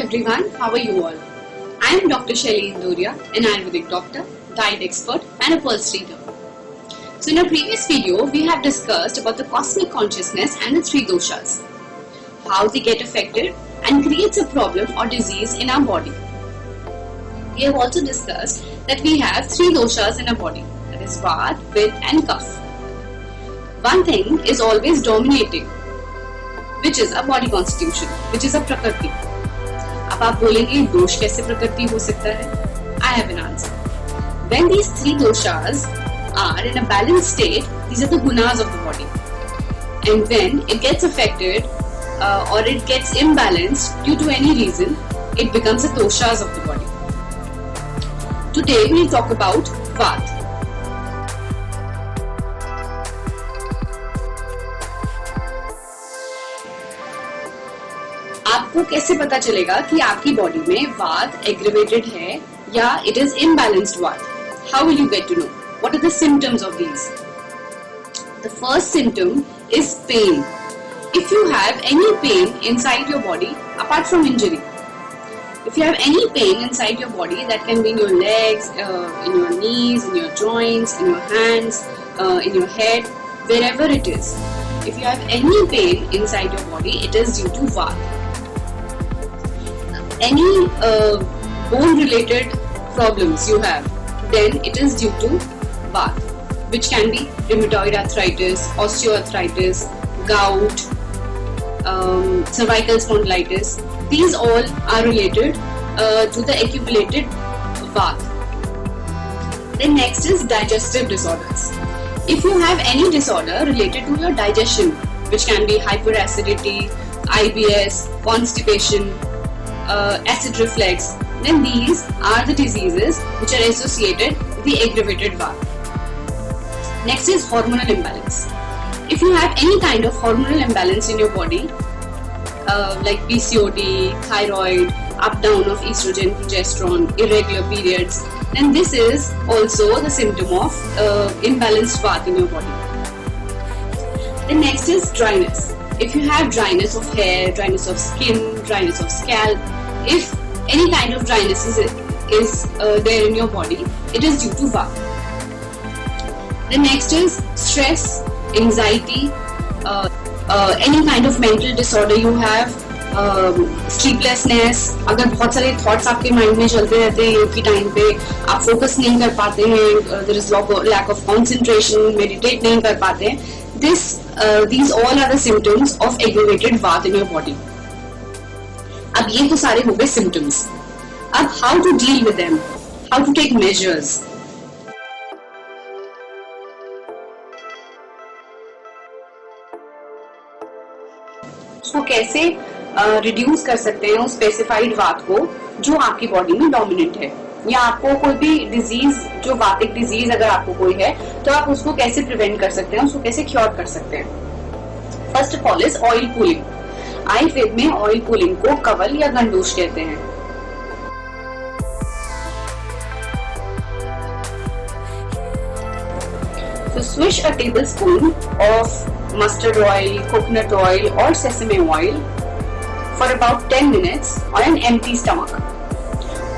everyone, how are you all? I am Dr. Shaili Indoria, an Ayurvedic doctor, diet expert and a pulse reader. So in our previous video, we have discussed about the cosmic consciousness and the three doshas, how they get affected and creates a problem or disease in our body. We have also discussed that we have three doshas in our body, that is Vata, Pitta and Kapha. One thing is always dominating, which is a body constitution, which is a prakriti. अब आप बोलेंगे दोष कैसे प्रकृति हो सकता है? I have an answer. When these three doshas are in a balanced state, these are the gunas of the body. And when it gets affected or it gets imbalanced due to any reason, it becomes the doshas of the body. Today we will talk about Vata. आपको कैसे पता चलेगा कि आपकी body में वात aggravated है या it is imbalanced vata? How will you get to know? What are the symptoms of these? The first symptom is pain. If you have any pain inside your body apart from injury, if you have any pain inside your body, that can be in your legs, in your knees, in your joints, in your hands, in your head, wherever it is, if you have any pain inside your body, it is due to Vata. Any bone related problems you have, then it is due to Vata, which can be rheumatoid arthritis, osteoarthritis, gout, cervical spondylitis. These all are related to the accumulated Vata. Then next is digestive disorders. If you have any disorder related to your digestion, which can be hyperacidity, IBS, constipation, acid reflux, then these are the diseases which are associated with the aggravated Vata. Next is hormonal imbalance. If you have any kind of hormonal imbalance in your body, like PCOD, thyroid, up down of estrogen, progesterone, irregular periods, then this is also the symptom of imbalanced Vata in your body. The next is dryness. If you have dryness of hair, dryness of skin, dryness of scalp, if any kind of dryness is there in your body, it is due to Vata. The next is stress, anxiety, any kind of mental disorder you have, sleeplessness. अगर बहुत सारे thoughts आपके mind में चलते रहते हैं एक ही time पे, आप focus नहीं कर पाते हैं, there is lack of concentration, meditate नहीं कर पाते हैं, these all are the symptoms of aggravated Vata in your body. अब ये तो सारे हो गए symptoms. अब how to deal with them, how to take measures. तो कैसे रिड्यूस कर सकते हैं उस स्पेसिफाइड वात को जो आपकी बॉडी में डोमिनेंट है, या आपको कोई भी डिजीज, जो वातिक डिजीज अगर आपको कोई है तो आप उसको कैसे प्रिवेंट कर सकते हैं, उसको कैसे क्योर कर सकते हैं? First of all is oil pulling. Ayurveda में ऑयल पुलिंग को कवल या गंडूश कहते हैं. So swish a tablespoon of mustard oil, coconut oil or sesame oil for about 10 minutes on an empty stomach.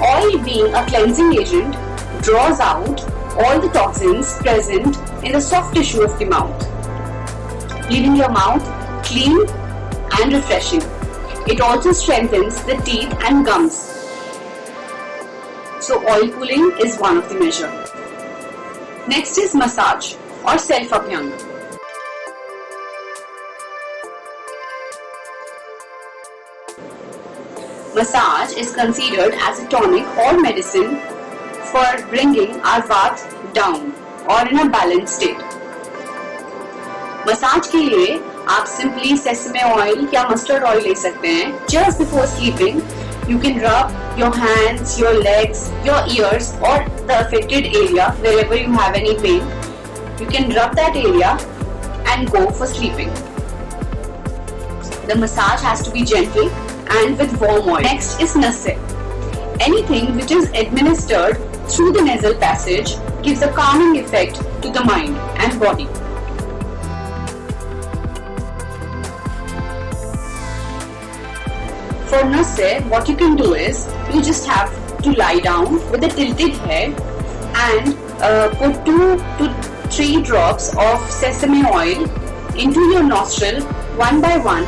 Oil, being a cleansing agent, draws out all the toxins present in the soft tissue of the mouth, leaving your mouth clean and refreshing. It also strengthens the teeth and gums. So oil pulling is one of the measure. Next is massage or self-abhyang. Massage is considered as a tonic or medicine for bringing our Vata down or in a balanced state. Massage के लिए आप simply sesame oil या mustard oil ले सकते हैं. Just before sleeping, you can rub your hands, your legs, your ears or the affected area wherever you have any pain. You can rub that area and go for sleeping. The massage has to be gentle and with warm oil. Next is nasse. Anything which is administered through the nasal passage gives a calming effect to the mind and body. For nausea, what you can do is you just have to lie down with a tilted head and put 2 to 3 drops of sesame oil into your nostril one by one,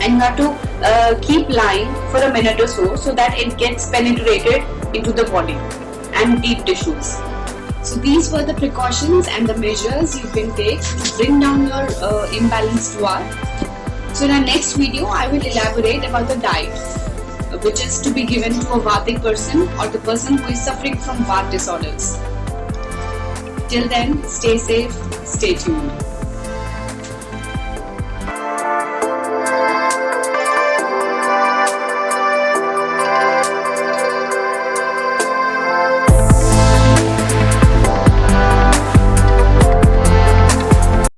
and you have to keep lying for a minute or so that it gets penetrated into the body and deep tissues. So these were the precautions and the measures you can take to bring down your imbalanced Vata. So in our next video, I will elaborate about the diet which is to be given to a Vatic person or the person who is suffering from Vata disorders. Till then, stay safe, stay tuned.